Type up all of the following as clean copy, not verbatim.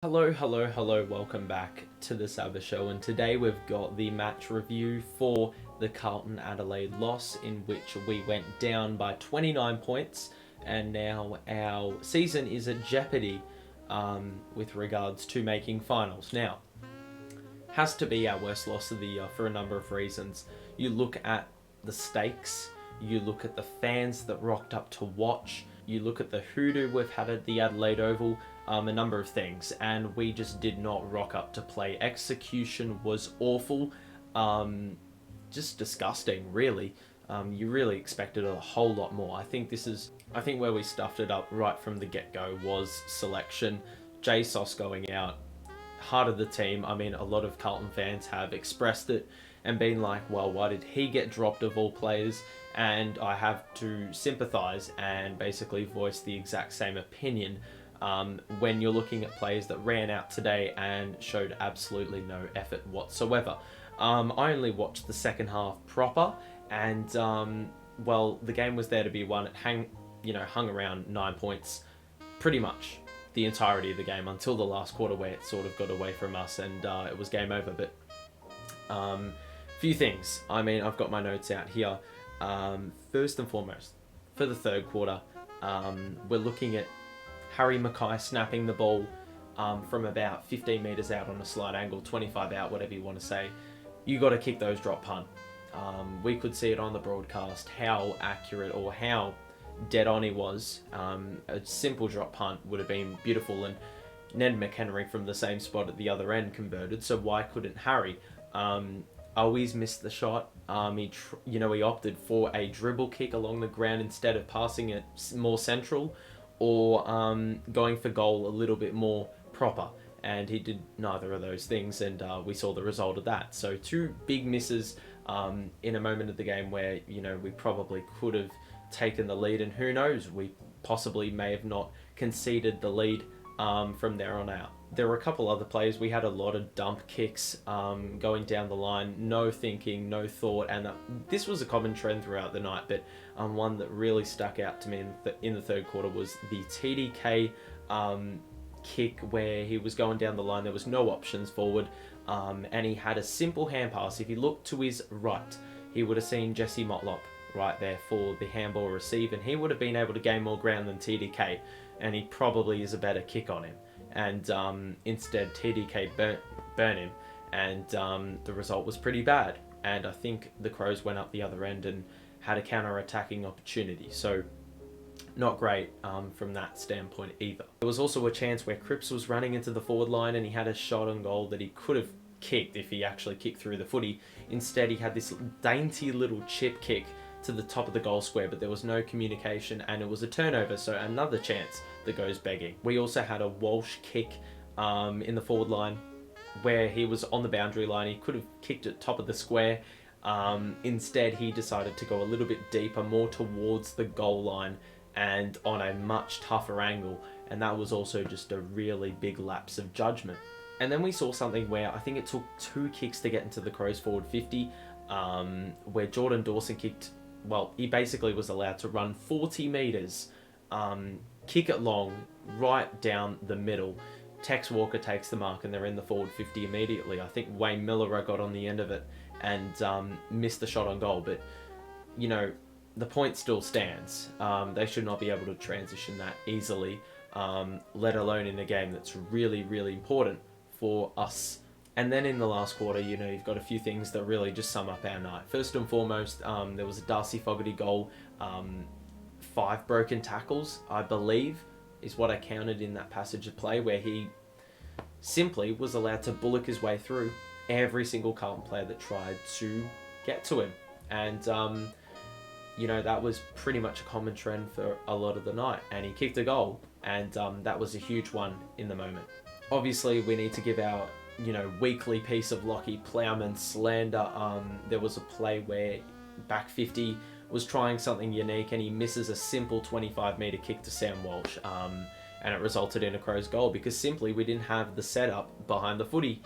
Hello, hello, hello, welcome back to the Saba show, and today we've got the match review for the Carlton Adelaide loss, in which we went down by 29 points, and now our season is at jeopardy with regards to making finals. Now, has to be our worst loss of the year for a number of reasons. You look at the stakes, you look at the fans that rocked up to watch, you look at the hoodoo we've had at the Adelaide Oval, a number of things, and we just did not rock up to play. Execution was awful, just disgusting, really. You really expected a whole lot more. I think where we stuffed it up right from the get-go was selection. J Sauce going out, heart of the team. I mean, a lot of Carlton fans have expressed it and been like, well, why did he get dropped of all players? And I have to sympathise and basically voice the exact same opinion when you're looking at players that ran out today and showed absolutely no effort whatsoever. I only watched the second half proper, and the game was there to be won. It hung around 9 points pretty much the entirety of the game until the last quarter, where it sort of got away from us and it was game over. But few things. I mean, I've got my notes out here. First and foremost, for the third quarter, we're looking at Harry Mackay snapping the ball from about 15 metres out on a slight angle, 25 out, whatever you want to say. You got to kick those drop punt. We could see it on the broadcast how accurate or how dead on he was. A simple drop punt would have been beautiful, and Ned McHenry from the same spot at the other end converted, so why couldn't Harry? Always missed the shot. He opted for a dribble kick along the ground instead of passing it more central, or going for goal a little bit more proper, and he did neither of those things, and we saw the result of that. So two big misses in a moment of the game where we probably could have taken the lead, and who knows, we possibly may have not conceded the lead from there on out. There were a couple other plays. We had a lot of dump kicks going down the line, no thinking, no thought, and this was a common trend throughout the night, but one that really stuck out to me in the third quarter was the TDK kick, where he was going down the line. There was no options forward, and he had a simple hand pass. If he looked to his right, he would have seen Jesse Motlop right there for the handball receive, and he would have been able to gain more ground than TDK, and he probably is a better kick on him. And instead TDK burn him, and the result was pretty bad, and I think the Crows went up the other end and had a counter-attacking opportunity, so not great from that standpoint either. There was also a chance where Cripps was running into the forward line and he had a shot on goal that he could have kicked if he actually kicked through the footy. Instead, he had this dainty little chip kick to the top of the goal square, but there was no communication and it was a turnover, so another chance that goes begging. We also had a Walsh kick in the forward line where he was on the boundary line. He could have kicked it top of the square. Instead, he decided to go a little bit deeper, more towards the goal line and on a much tougher angle, and that was also just a really big lapse of judgment. And then we saw something where I think it took 2 kicks to get into the Crows forward 50, where Jordan Dawson kicked. Well, he basically was allowed to run 40 metres, kick it long, right down the middle. Tex Walker takes the mark and they're in the forward 50 immediately. I think Wayne Miller got on the end of it and missed the shot on goal, but the point still stands. They should not be able to transition that easily, let alone in a game that's really, really important for us. And then in the last quarter, you've got a few things that really just sum up our night. First and foremost, there was a Darcy Foggerty goal, 5 broken tackles, I believe, is what I counted in that passage of play, where he simply was allowed to bullock his way through every single Carlton player that tried to get to him. And, that was pretty much a common trend for a lot of the night. And he kicked a goal, and that was a huge one in the moment. Obviously, we need to give our weekly piece of Lockie Plowman slander. There was a play where back 50 was trying something unique and he misses a simple 25-metre kick to Sam Walsh, and it resulted in a Crows goal because simply we didn't have the setup behind the footy,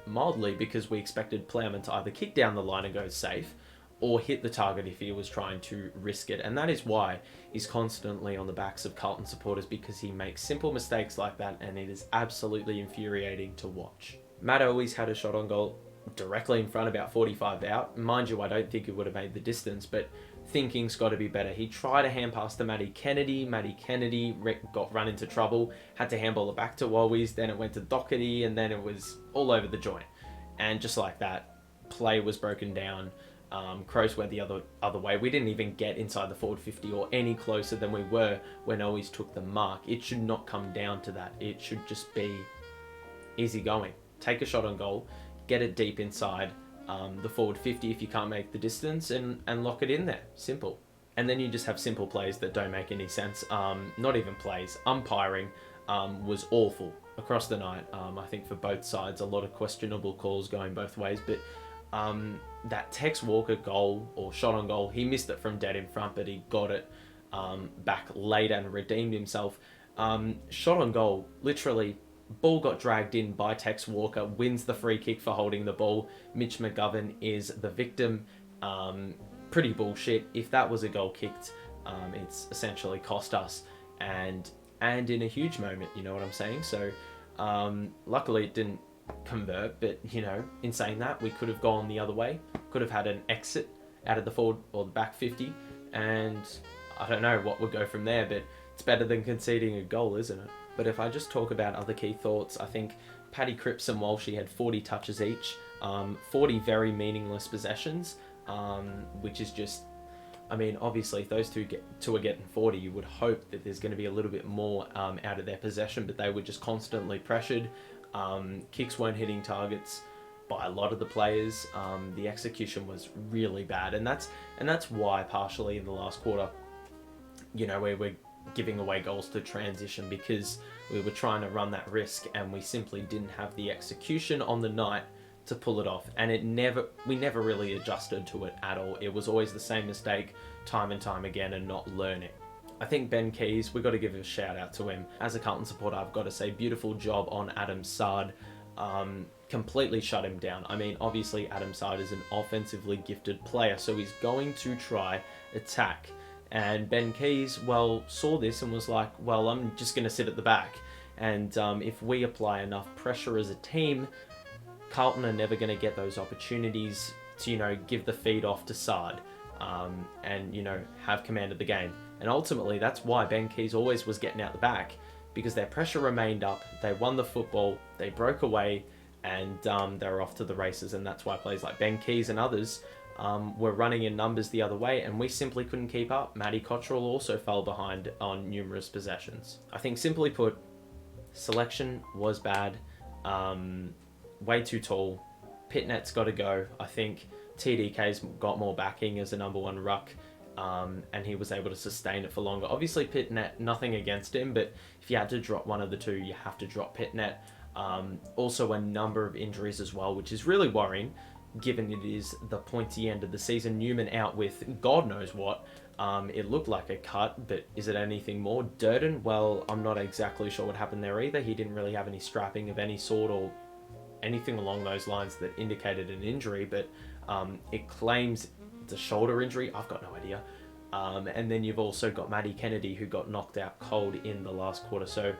mildly because we expected Plowman to either kick down the line and go safe, or hit the target if he was trying to risk it. And that is why he's constantly on the backs of Carlton supporters, because he makes simple mistakes like that, and it is absolutely infuriating to watch. Matt always had a shot on goal directly in front, about 45 out. Mind you, I don't think it would have made the distance, but thinking's got to be better. He tried a hand pass to Matty Kennedy. Matty Kennedy got run into trouble, had to handball it back to Wowies, then it went to Doherty, and then it was all over the joint. And just like that, play was broken down. Crows went the other way. We didn't even get inside the forward 50 or any closer than we were when Owies took the mark. It should not come down to that. It should just be easy going. Take a shot on goal, get it deep inside the forward 50 if you can't make the distance, and lock it in there. Simple. And then you just have simple plays that don't make any sense. Not even plays. Umpiring was awful across the night. I think for both sides, a lot of questionable calls going both ways. But that Tex Walker goal, or shot on goal, he missed it from dead in front, but he got it back late and redeemed himself. Shot on goal, literally, ball got dragged in by Tex Walker, wins the free kick for holding the ball. Mitch McGovern is the victim. Pretty bullshit. If that was a goal kicked, it's essentially cost us, and in a huge moment, you know what I'm saying? So luckily it didn't convert, but you know, in saying that, we could have gone the other way, could have had an exit out of the forward or the back 50, and I don't know what would go from there, but it's better than conceding a goal, isn't it? But if I just talk about other key thoughts, I think Paddy Cripps and Walshy had 40 touches each, 40 very meaningless possessions, which is just, I mean, obviously if those two are getting 40, you would hope that there's going to be a little bit more out of their possession, but they were just constantly pressured. Kicks weren't hitting targets by a lot of the players. The execution was really bad, and that's why partially in the last quarter, you know, we were giving away goals to transition, because we were trying to run that risk and we simply didn't have the execution on the night to pull it off, and we never really adjusted to it at all. It was always the same mistake time and time again, and not learning. I think Ben Keys, we've got to give a shout out to him. As a Carlton supporter, I've got to say, beautiful job on Adam Sard. Completely shut him down. I mean, obviously Adam Sard is an offensively gifted player, so he's going to try attack. And Ben Keys, well, saw this and was like, well, I'm just going to sit at the back. And if we apply enough pressure as a team, Carlton are never going to get those opportunities to, you know, give the feed off to Sard and, you know, have command of the game. And ultimately, that's why Ben Keys always was getting out the back, because their pressure remained up, they won the football, they broke away, and they were off to the races. And that's why players like Ben Keys and others were running in numbers the other way, and we simply couldn't keep up. Matty Cottrell also fell behind on numerous possessions. I think, simply put, selection was bad, way too tall. Pitnet's got to go. I think TDK's got more backing as a number one ruck, and he was able to sustain it for longer. Obviously Pitnet, nothing against him, but if you had to drop one of the two, you have to drop Pitnet. Also a number of injuries as well, which is really worrying, given it is the pointy end of the season. Newman out with God knows what. It looked like a cut, but is it anything more? Durden, well, I'm not exactly sure what happened there either. He didn't really have any strapping of any sort or anything along those lines that indicated an injury, but it claims it's a shoulder injury. I've got no idea. And then you've also got Matty Kennedy, who got knocked out cold in the last quarter. So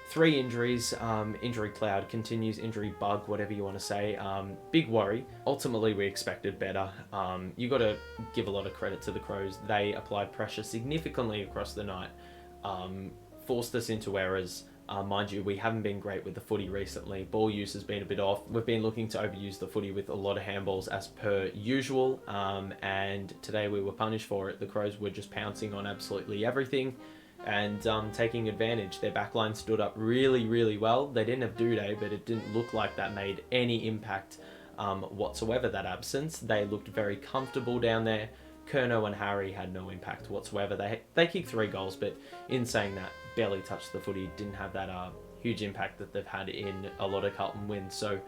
3 injuries, injury cloud continues, injury bug, whatever you want to say. Big worry. Ultimately, we expected better. You got to give a lot of credit to the Crows. They applied pressure significantly across the night, forced us into errors. Mind you, we haven't been great with the footy recently. Ball use has been a bit off. We've been looking to overuse the footy with a lot of handballs as per usual, and today we were punished for it. The Crows were just pouncing on absolutely everything and taking advantage. Their backline stood up really, really well. They didn't have Duday, but it didn't look like that made any impact whatsoever, that absence. They looked very comfortable down there. Kerno and Harry had no impact whatsoever. They kicked 3 goals, but in saying that, barely touched the footy, didn't have that huge impact that they've had in a lot of Carlton wins. So,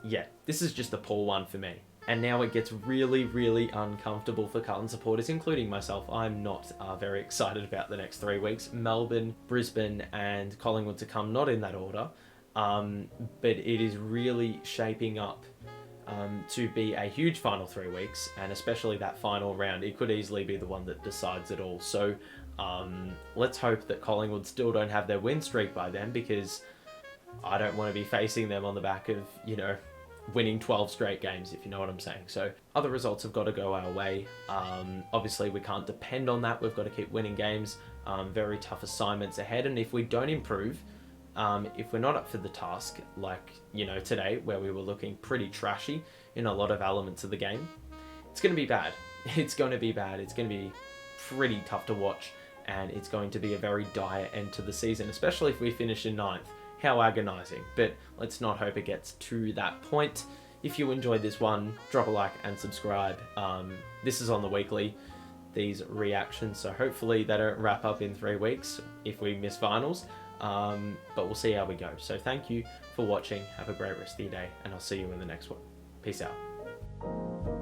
yeah, this is just a poor one for me. And now it gets really, really uncomfortable for Carlton supporters, including myself. I'm not very excited about the next 3 weeks. Melbourne, Brisbane, and Collingwood to come, not in that order. But it is really shaping up to be a huge final 3 weeks, and especially that final round, it could easily be the one that decides it all. So let's hope that Collingwood still don't have their win streak by then, because I don't want to be facing them on the back of, you know, winning 12 straight games, if you know what I'm saying. So other results have got to go our way. Obviously, we can't depend on that. We've got to keep winning games. Very tough assignments ahead, and if we don't improve, if we're not up for the task, like, you know, today, where we were looking pretty trashy in a lot of elements of the game, it's going to be bad. It's going to be bad. It's going to be pretty tough to watch, and it's going to be a very dire end to the season, especially if we finish in 9th. How agonizing. But let's not hope it gets to that point. If you enjoyed this one, drop a like and subscribe. This is on the weekly, these reactions, so hopefully they don't wrap up in 3 weeks if we miss finals. But we'll see how we go. So thank you for watching. Have a great rest of your day, and I'll see you in the next one. Peace out.